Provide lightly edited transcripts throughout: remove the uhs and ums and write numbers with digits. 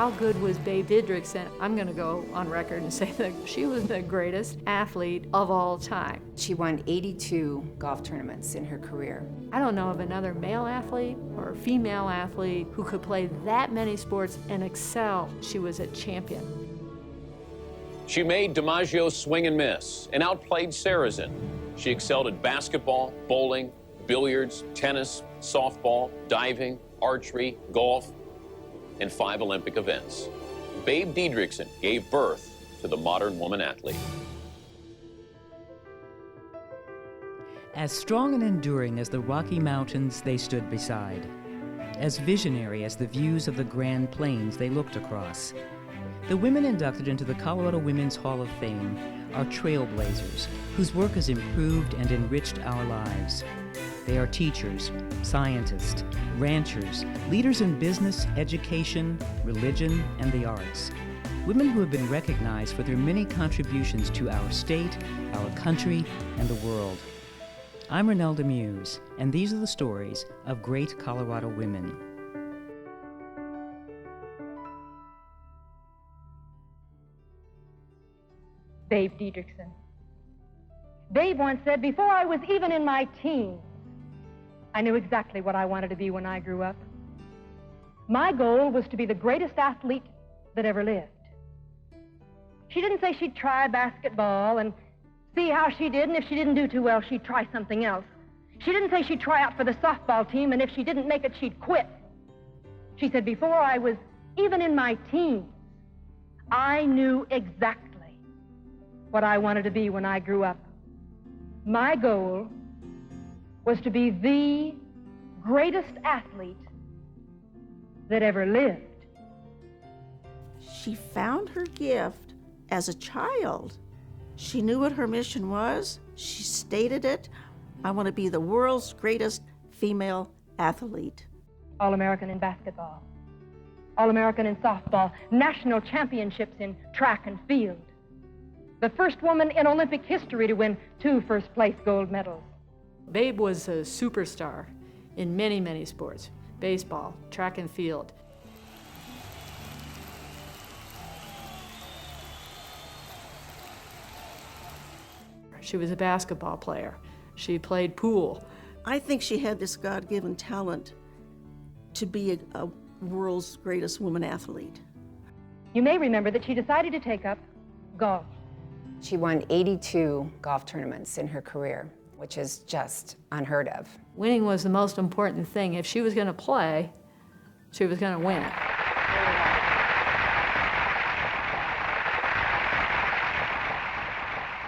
how good was Babe Didrikson? I'm going to go on record and say that she was the greatest athlete of all time. She won 82 golf tournaments in her career. I don't know of another male athlete or female athlete who could play that many sports and excel. She was a champion. She made DiMaggio swing and miss and outplayed Sarazen. She excelled at basketball, bowling, billiards, tennis, softball, diving, archery, golf, and 5 Olympic events. Babe Didrikson gave birth to the modern woman athlete. As strong and enduring as the Rocky Mountains they stood beside, as visionary as the views of the Grand Plains they looked across, the women inducted into the Colorado Women's Hall of Fame are trailblazers whose work has improved and enriched our lives. They are teachers, scientists, ranchers, leaders in business, education, religion, and the arts. Women who have been recognized for their many contributions to our state, our country, and the world. I'm Renelda Muse, and these are the stories of great Colorado women. Babe Didrikson. Babe once said, before I was even in my teens, I knew exactly what I wanted to be when I grew up. My goal was to be the greatest athlete that ever lived. She didn't say she'd try basketball and see how she did, and if she didn't do too well, she'd try something else. She didn't say she'd try out for the softball team, and if she didn't make it, she'd quit. She said, before I was even in my teens, I knew exactly what I wanted to be when I grew up. My goal was to be the greatest athlete that ever lived. She found her gift as a child. She knew what her mission was. She stated it. I want to be the world's greatest female athlete. All-American in basketball, All-American in softball, national championships in track and field. The first woman in Olympic history to win 2 first-place gold medals. Babe was a superstar in many, many sports. Baseball, track and field. She was a basketball player. She played pool. I think she had this God-given talent to be a world's greatest woman athlete. You may remember that she decided to take up golf. She won 82 golf tournaments in her career, which is just unheard of. Winning was the most important thing. If she was going to play, she was going to win.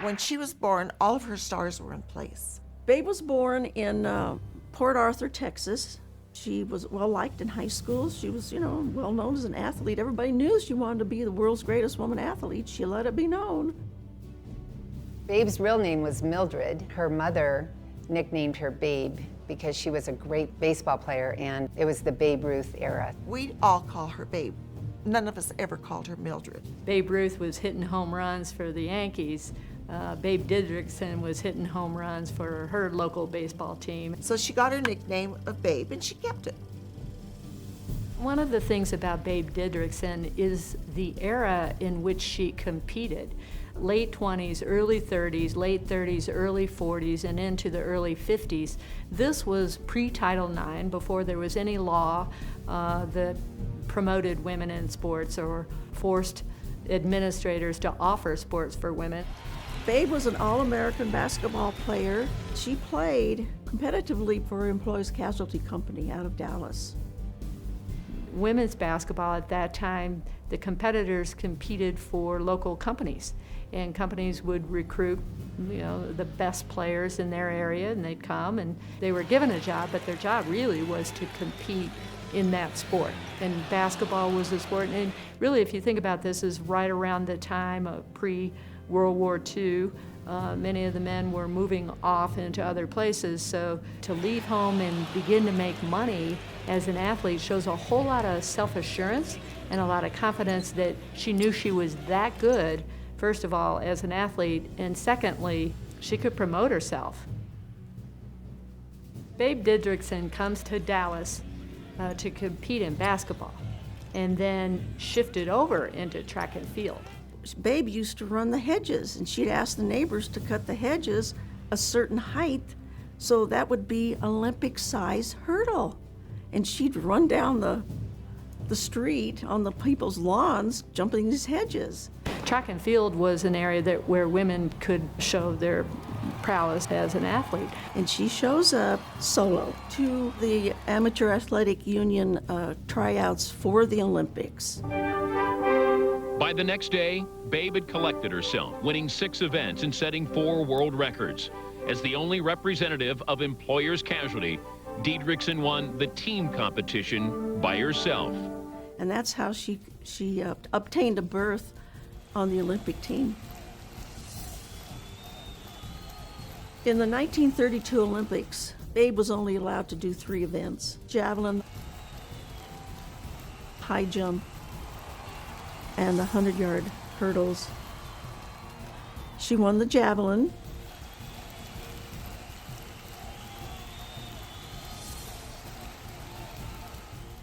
When she was born, all of her stars were in place. Babe was born in Port Arthur, Texas. She was well-liked in high school. She was, well-known as an athlete. Everybody knew she wanted to be the world's greatest woman athlete. She let it be known. Babe's real name was Mildred. Her mother nicknamed her Babe because she was a great baseball player, and it was the Babe Ruth era. We all call her Babe. None of us ever called her Mildred. Babe Ruth was hitting home runs for the Yankees. Babe Didrikson was hitting home runs for her local baseball team. So she got her nickname of Babe, and she kept it. One of the things about Babe Didrikson is the era in which she competed. Late 20s, early 30s, late 30s, early 40s, and into the early 50s. This was pre-Title IX, before there was any law that promoted women in sports or forced administrators to offer sports for women. Babe was an All-American basketball player. She played competitively for Employees Casualty Company out of Dallas. Women's basketball at that time, the competitors competed for local companies, and companies would recruit, the best players in their area, and they'd come and they were given a job, but their job really was to compete in that sport. And basketball was a sport, and really, if you think about this, is right around the time of pre-World War II. Many of the men were moving off into other places, so to leave home and begin to make money as an athlete shows a whole lot of self-assurance and a lot of confidence that she knew she was that good, first of all, as an athlete, and secondly, she could promote herself. Babe Didrikson comes to Dallas to compete in basketball. and then shifted over into track and field. Babe used to run the hedges, and she'd ask the neighbors to cut the hedges a certain height, so that would be Olympic-size hurdle. And she'd run down the street on the people's lawns jumping these hedges. Track and field was an area where women could show their prowess as an athlete. And she shows up solo to the Amateur Athletic Union tryouts for the Olympics. By the next day, Babe had collected herself, winning 6 events and setting 4 world records. As the only representative of Employers Casualty, Didrikson won the team competition by herself. And that's how she obtained a berth on the Olympic team. In the 1932 Olympics, Babe was only allowed to do 3 events: javelin, high jump, and the 100-yard hurdles. She won the javelin.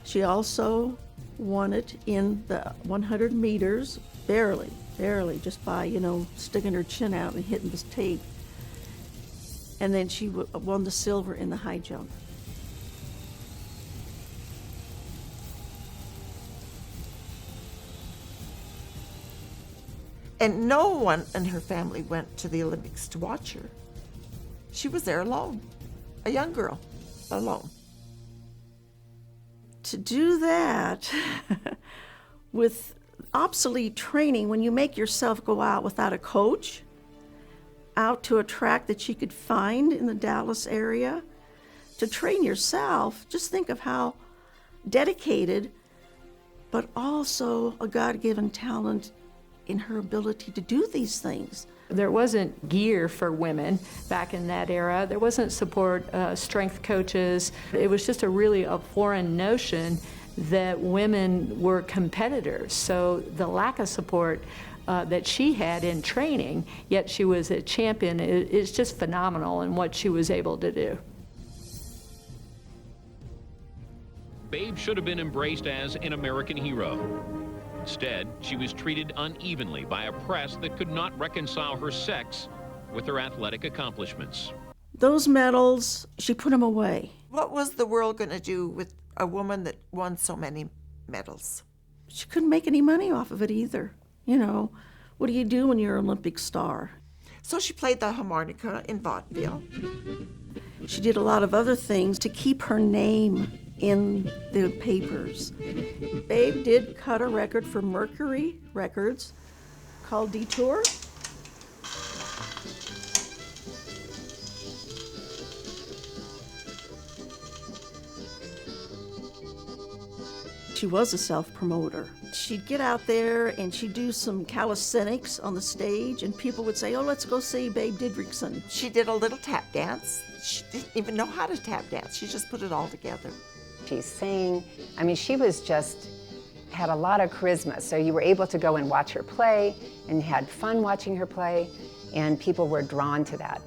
She also won it in the 100 meters, barely, just by, sticking her chin out and hitting this tape. And then she won the silver in the high jump. And no one in her family went to the Olympics to watch her. She was there alone, a young girl, alone. To do that with obsolete training, when you make yourself go out without a coach, out to a track that you could find in the Dallas area, to train yourself, just think of how dedicated, but also a God-given talent in her ability to do these things. There wasn't gear for women back in that era. There wasn't support, strength coaches. It was just a foreign notion that women were competitors. So the lack of support that she had in training, yet she was a champion, is just phenomenal in what she was able to do. Babe should have been embraced as an American hero. Instead, she was treated unevenly by a press that could not reconcile her sex with her athletic accomplishments. Those medals, she put them away. What was the world going to do with a woman that won so many medals? She couldn't make any money off of it either. What do you do when you're an Olympic star? So she played the harmonica in vaudeville. She did a lot of other things to keep her name in the papers. Babe did cut a record for Mercury Records called Detour. She was a self-promoter. She'd get out there and she'd do some calisthenics on the stage, and people would say, "Oh, let's go see Babe Didrikson." She did a little tap dance. She didn't even know how to tap dance. She just put it all together. She sang. She was had a lot of charisma. So you were able to go and watch her play and had fun watching her play, and people were drawn to that.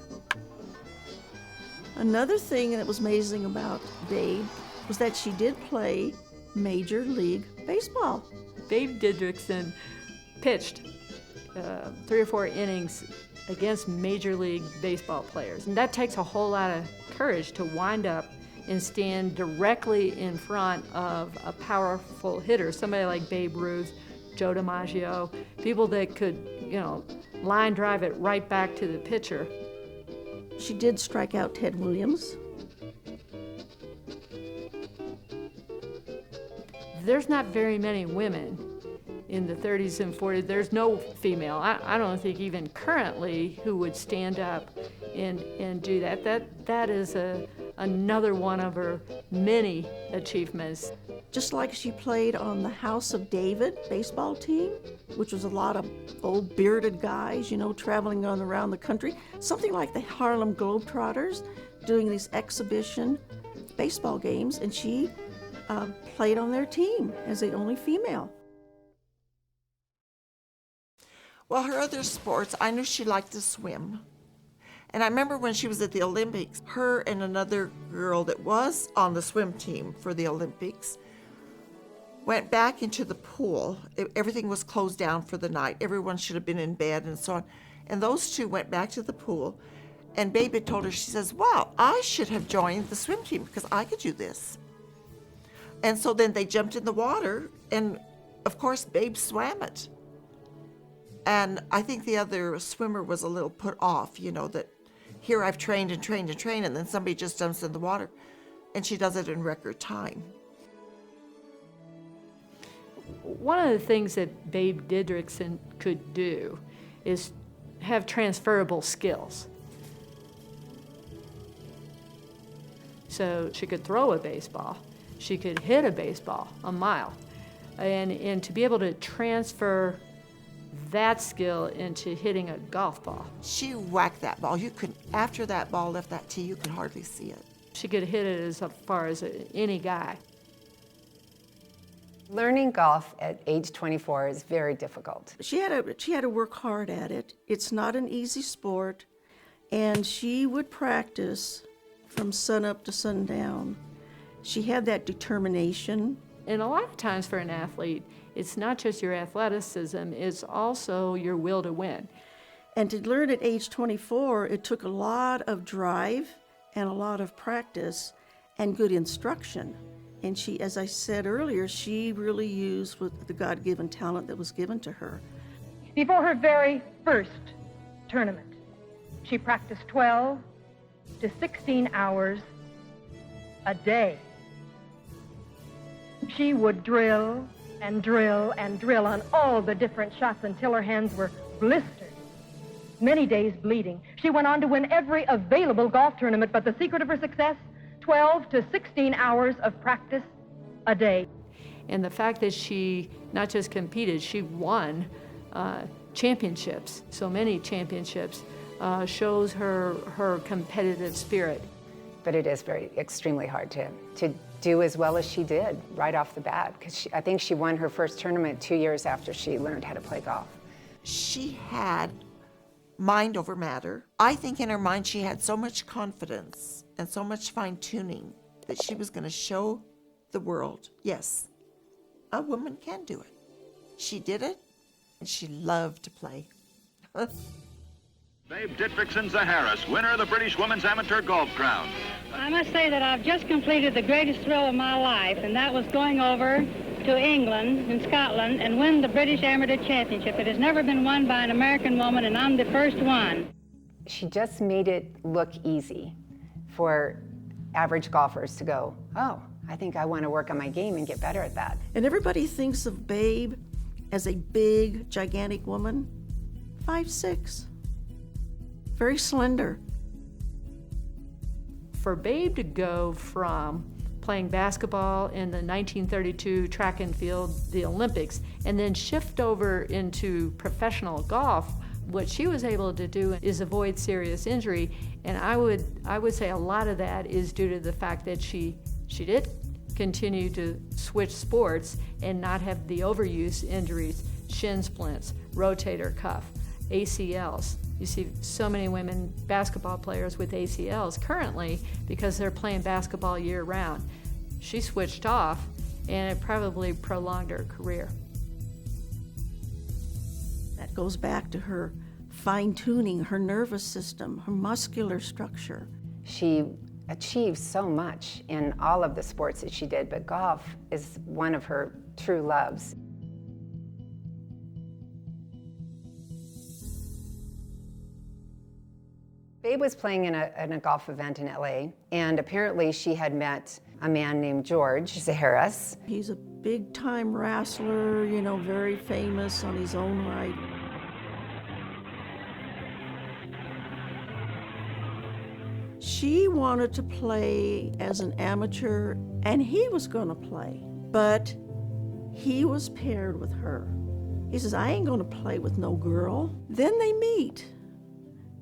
Another thing that was amazing about Babe was that she did play Major League Baseball. Babe Didrikson pitched 3 or 4 innings against Major League Baseball players. And that takes a whole lot of courage to wind up and stand directly in front of a powerful hitter, somebody like Babe Ruth, Joe DiMaggio, people that could, line drive it right back to the pitcher. She did strike out Ted Williams. There's not very many women in the 30s and 40s. There's no female, I don't think even currently, who would stand up and do that. That is another one of her many achievements. Just like she played on the House of David baseball team, which was a lot of old bearded guys, traveling around the country. Something like the Harlem Globetrotters, doing these exhibition baseball games, and she played on their team as the only female. Well, her other sports, I knew she liked to swim. And I remember when she was at the Olympics, her and another girl that was on the swim team for the Olympics went back into the pool. Everything was closed down for the night. Everyone should have been in bed and so on. And those two went back to the pool. And Babe had told her, she says, wow, I should have joined the swim team because I could do this. And so then they jumped in the water, and of course, Babe swam it. And I think the other swimmer was a little put off, that here I've trained and trained and trained, and then somebody just jumps in the water, and she does it in record time. One of the things that Babe Didrikson could do is have transferable skills. So she could throw a baseball, she could hit a baseball a mile, and to be able to transfer that skill into hitting a golf ball. She whacked that ball. After that ball left that tee, you could hardly see it. She could hit it as far as any guy. Learning golf at age 24 is very difficult. She had to work hard at it. It's not an easy sport, and she would practice from sunup to sundown. She had that determination. And a lot of times for an athlete, it's not just your athleticism, it's also your will to win. And to learn at age 24, it took a lot of drive and a lot of practice and good instruction. And she, as I said earlier, she really used the God-given talent that was given to her. Before her very first tournament, she practiced 12 to 16 hours a day. She would drill and drill and drill on all the different shots until her hands were blistered, many days bleeding. She went on to win every available golf tournament, but the secret of her success, 12 to 16 hours of practice a day. And the fact that she not just competed, she won championships, so many championships, shows her competitive spirit. But it is extremely hard to do as well as she did right off the bat, because I think she won her first tournament 2 years after she learned how to play golf. She had mind over matter. I think in her mind she had so much confidence and so much fine-tuning that she was going to show the world, yes, a woman can do it. She did it, and she loved to play. Babe Didrikson Zaharias, winner of the British Women's Amateur Golf Crown. I must say that I've just completed the greatest thrill of my life, and that was going over to England and Scotland and win the British Amateur Championship. It has never been won by an American woman, and I'm the first one. She just made it look easy for average golfers to go, oh, I think I want to work on my game and get better at that. And everybody thinks of Babe as a big, gigantic woman, 5'6", very slender. For Babe to go from playing basketball in the 1932 track and field, the Olympics, and then shift over into professional golf, what she was able to do is avoid serious injury, and I would say a lot of that is due to the fact that she did continue to switch sports and not have the overuse injuries, shin splints, rotator cuff, ACLs. You see so many women basketball players with ACLs currently because they're playing basketball year-round. She switched off, and it probably prolonged her career. That goes back to her fine-tuning her nervous system, her muscular structure. She achieved so much in all of the sports that she did, but golf is one of her true loves. Babe was playing in a golf event in LA, and apparently she had met a man named George Zaharias. He's a big-time wrestler, very famous on his own right. She wanted to play as an amateur, and he was going to play, but he was paired with her. He says, I ain't going to play with no girl. Then they meet,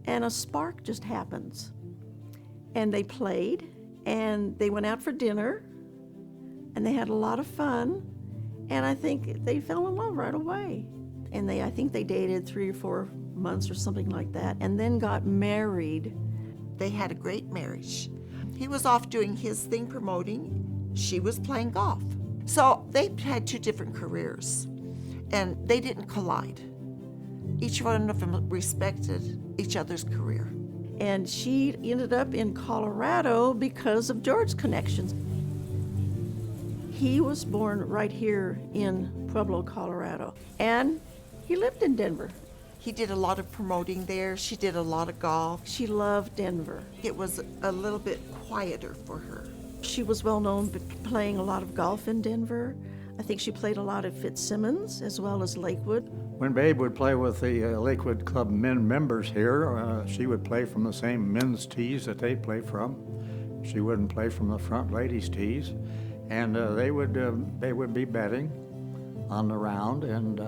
and a spark just happens. And they played, and they went out for dinner, and they had a lot of fun, and I think they fell in love right away. And I think they dated 3 or 4 months or something like that, and then got married. They had a great marriage. He was off doing his thing promoting. She was playing golf. So they had two different careers, and they didn't collide. Each one of them respected each other's career. And she ended up in Colorado because of George's connections. He was born right here in Pueblo, Colorado, and he lived in Denver. He did a lot of promoting there. She did a lot of golf. She loved Denver. It was a little bit quieter for her. She was well known for playing a lot of golf in Denver. I think she played a lot at Fitzsimmons as well as Lakewood. When Babe would play with the Lakewood Club men members here, she would play from the same men's tees that they play from. She wouldn't play from the front ladies' tees. And they would be betting on the round, and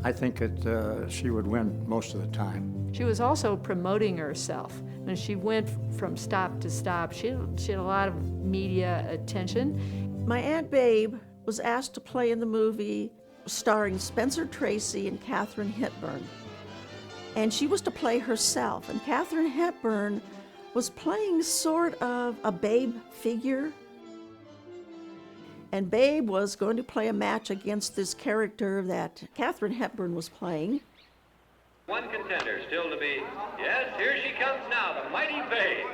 I think that she would win most of the time. She was also promoting herself. When she went from stop to stop, she had a lot of media attention. My Aunt Babe was asked to play in the movie starring Spencer Tracy and Katharine Hepburn. And she was to play herself. And Katharine Hepburn was playing sort of a Babe figure. And Babe was going to play a match against this character that Katharine Hepburn was playing. One contender still to be. Yes, here she comes now, the mighty Babe.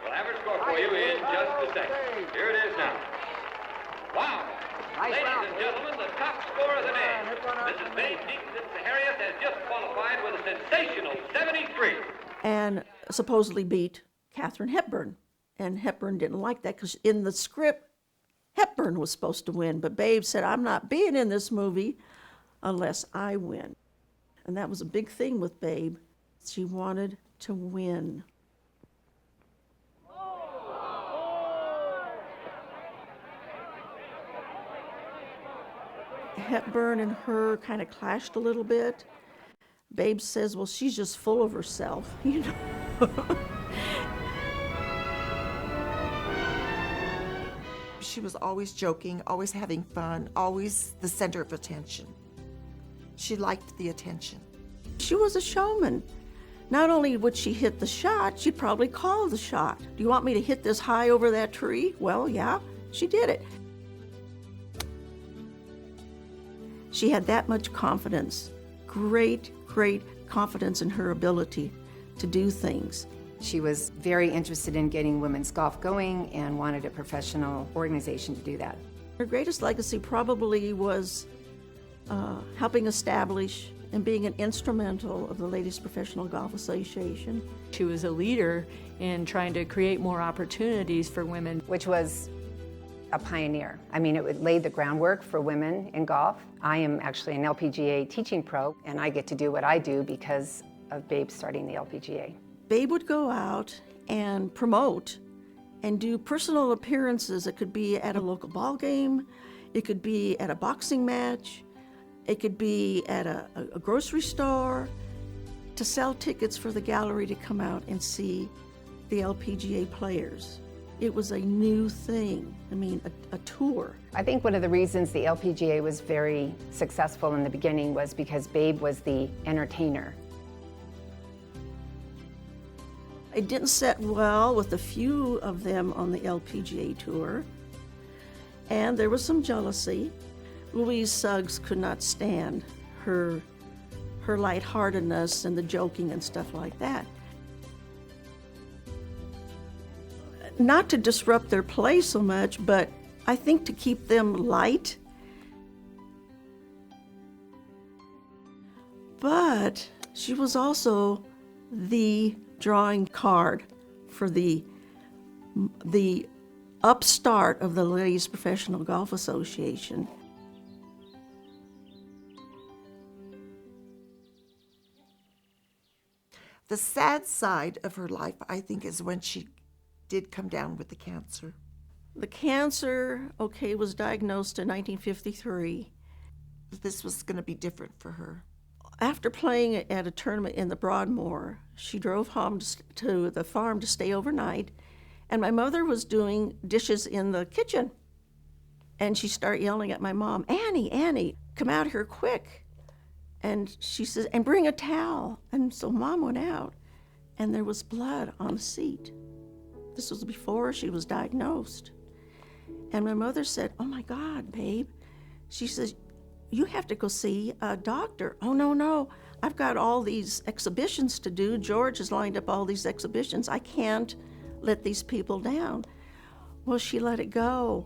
We'll have her score for you in just a second. Here it is now. Wow. Ladies and gentlemen, the top score of the day. Mrs. Babe Didrikson Zaharias has just qualified with a sensational 73. And supposedly beat Katharine Hepburn. And Hepburn didn't like that because in the script, Hepburn was supposed to win. But Babe said, I'm not being in this movie unless I win. And that was a big thing with Babe. She wanted to win. Hepburn and her kind of clashed a little bit. Babe says, well, she's just full of herself, you know. She was always joking, always having fun, always the center of attention. She liked the attention. She was a showman. Not only would she hit the shot, she'd probably call the shot. Do you want me to hit this high over that tree? Well, yeah, she did it. She had that much confidence, great confidence in her ability to do things. She was very interested in getting women's golf going and wanted a professional organization to do that. Her greatest legacy probably was helping establish and being an instrumental of the Ladies Professional Golf Association. She was a leader in trying to create more opportunities for women. Which was a pioneer. I mean, it laid the groundwork for women in golf. I am actually an LPGA teaching pro, and I get to do what I do because of Babe starting the LPGA. Babe would go out and promote and do personal appearances. It could be at a local ball game, it could be at a boxing match, it could be at a grocery store, to sell tickets for the gallery to come out and see the LPGA players. It was a new thing, I mean, a tour. I think one of the reasons the LPGA was very successful in the beginning was because Babe was the entertainer. It didn't set well with a few of them on the LPGA Tour, and there was some jealousy. Louise Suggs could not stand her lightheartedness and the joking and stuff like that. Not to disrupt their play so much, but I think to keep them light. But she was also the drawing card for the upstart of the Ladies Professional Golf Association. The sad side of her life, I think, is when she did come down with the cancer. The cancer, was diagnosed in 1953. This was going to be different for her. After playing at a tournament in the Broadmoor, she drove home to the farm to stay overnight, and my mother was doing dishes in the kitchen. And she started yelling at my mom, Annie, come out here quick. And she says, and bring a towel. And so Mom went out, and there was blood on the seat. This was before she was diagnosed. And my mother said, oh my God, Babe, She says, you have to go see a doctor. Oh, no, I've got all these exhibitions to do. George has lined up all these exhibitions. I can't let these people down. Well, she let it go.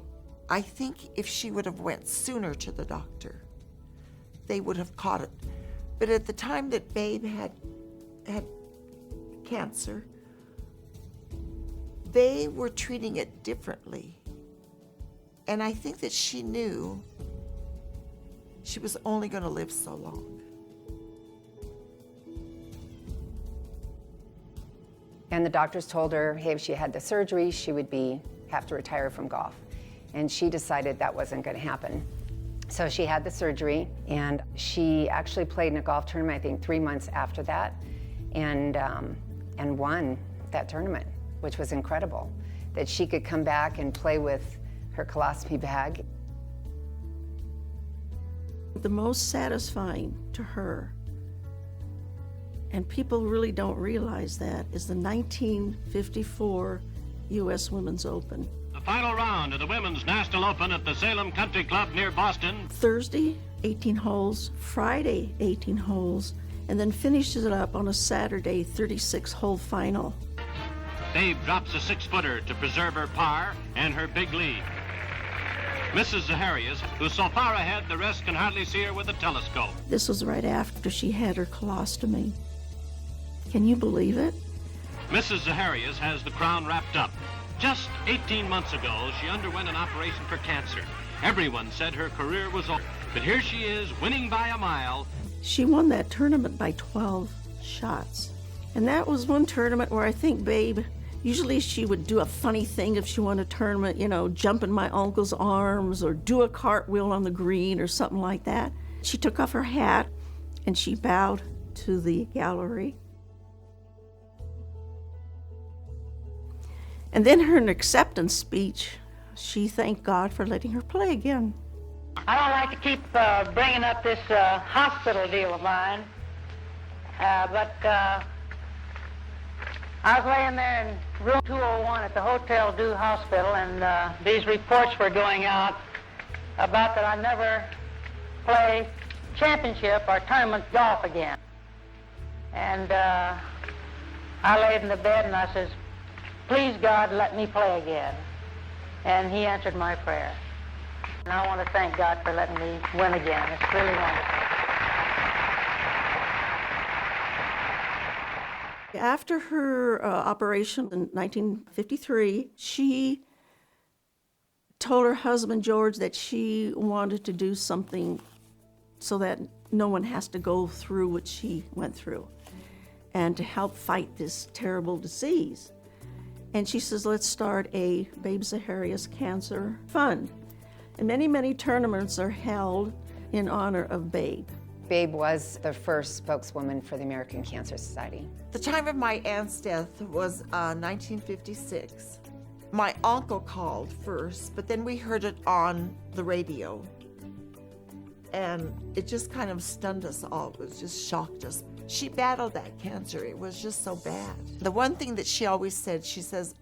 I think if she would have went sooner to the doctor, they would have caught it. But at the time that Babe had cancer, they were treating it differently. And I think that she knew she was only going to live so long. And the doctors told her, hey, if she had the surgery, she would have to retire from golf. And she decided that wasn't going to happen. So she had the surgery, and she actually played in a golf tournament, I think 3 months after that, and won that tournament, which was incredible, that she could come back and play with her colostomy bag. The most satisfying to her, and people really don't realize that, is the 1954 U.S. Women's Open. The final round of the Women's National Open at the Salem Country Club near Boston. Thursday, 18 holes, Friday, 18 holes, and then finishes it up on a Saturday 36-hole final. Babe drops a 6-footer to preserve her par and her big lead. Mrs. Zaharias, who's so far ahead the rest can hardly see her with a telescope. This was right after she had her colostomy. Can you believe it? Mrs. Zaharias has the crown wrapped up. Just 18 months ago, she underwent an operation for cancer. Everyone said her career was over, but here she is, winning by a mile. She won that tournament by 12 shots. And that was one tournament where I think Babe, usually she would do a funny thing if she won a tournament, jump in my uncle's arms or do a cartwheel on the green or something like that. She took off her hat and she bowed to the gallery. And then her acceptance speech, she thanked God for letting her play again. I don't like to keep bringing up this hospital deal of mine, but I was laying there in room 201 at the Hotel Du Hospital, and these reports were going out about that I never play championship or tournament golf again. And I laid in the bed and I says, please, God, let me play again. And he answered my prayer. And I want to thank God for letting me win again. It's really wonderful. After her operation in 1953, she told her husband, George, that she wanted to do something so that no one has to go through what she went through and to help fight this terrible disease. And she says, let's start a Babe Zaharias Cancer Fund. And many, many tournaments are held in honor of Babe. Babe was the first spokeswoman for the American Cancer Society. The time of my aunt's death was 1956. My uncle called first, but then we heard it on the radio. And it just kind of stunned us all. It was just shocked us. She battled that cancer. It was just so bad. The one thing that she always said, she says,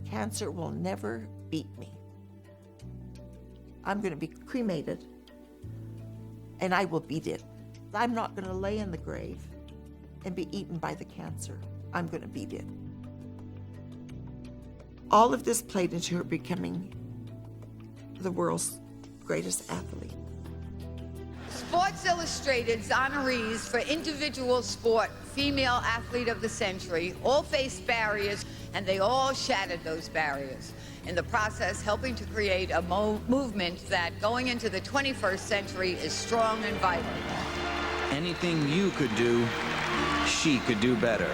cancer will never beat me. I'm going to be cremated, and I will beat it. I'm not going to lay in the grave and be eaten by the cancer. I'm going to beat it. All of this played into her becoming the world's greatest athlete. Sports Illustrated's honorees for individual sport, Female Athlete of the Century, all faced barriers, and they all shattered those barriers. In the process, helping to create a movement that, going into the 21st century, is strong and vital. Anything you could do, she could do better.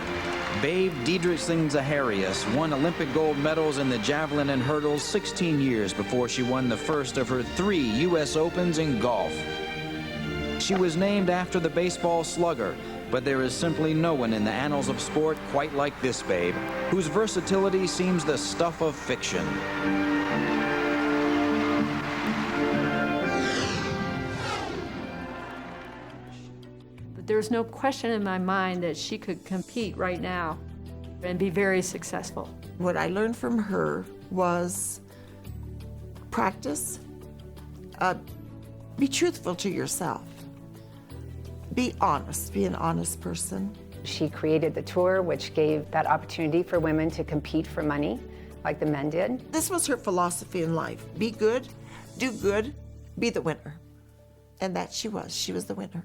Babe Didrikson Zaharias won Olympic gold medals in the javelin and hurdles 16 years before she won the first of her 3 U.S. Opens in golf. She was named after the baseball slugger, but there is simply no one in the annals of sport quite like this Babe, whose versatility seems the stuff of fiction. But there's no question in my mind that she could compete right now and be very successful. What I learned from her was practice, Be truthful to yourself. Be honest. Be an honest person. She created the tour, which gave that opportunity for women to compete for money like the men did. This was her philosophy in life. Be good, do good, be the winner. And that she was. She was the winner.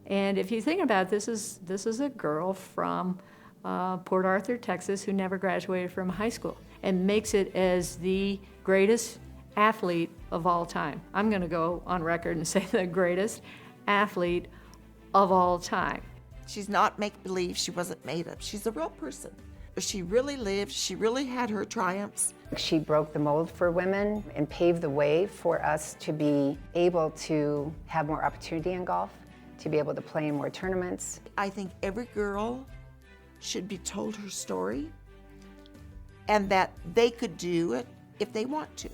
And if you think about it, this is a girl from Port Arthur, Texas, who never graduated from high school and makes it as the greatest athlete of all time. I'm going to go on record and say the greatest athlete of all time. She's not make-believe. She wasn't made up. She's a real person. She really lived. She really had her triumphs. She broke the mold for women and paved the way for us to be able to have more opportunity in golf, to be able to play in more tournaments. I think every girl should be told her story and that they could do it if they want to.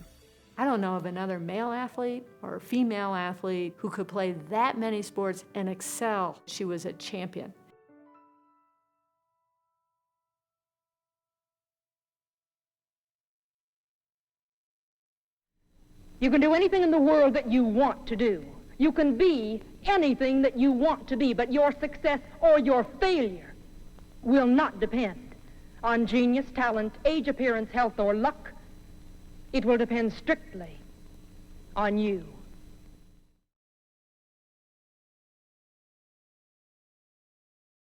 I don't know of another male athlete or female athlete who could play that many sports and excel. She was a champion. You can do anything in the world that you want to do. You can be anything that you want to be, but your success or your failure will not depend on genius, talent, age, appearance, health, or luck. It will depend strictly on you.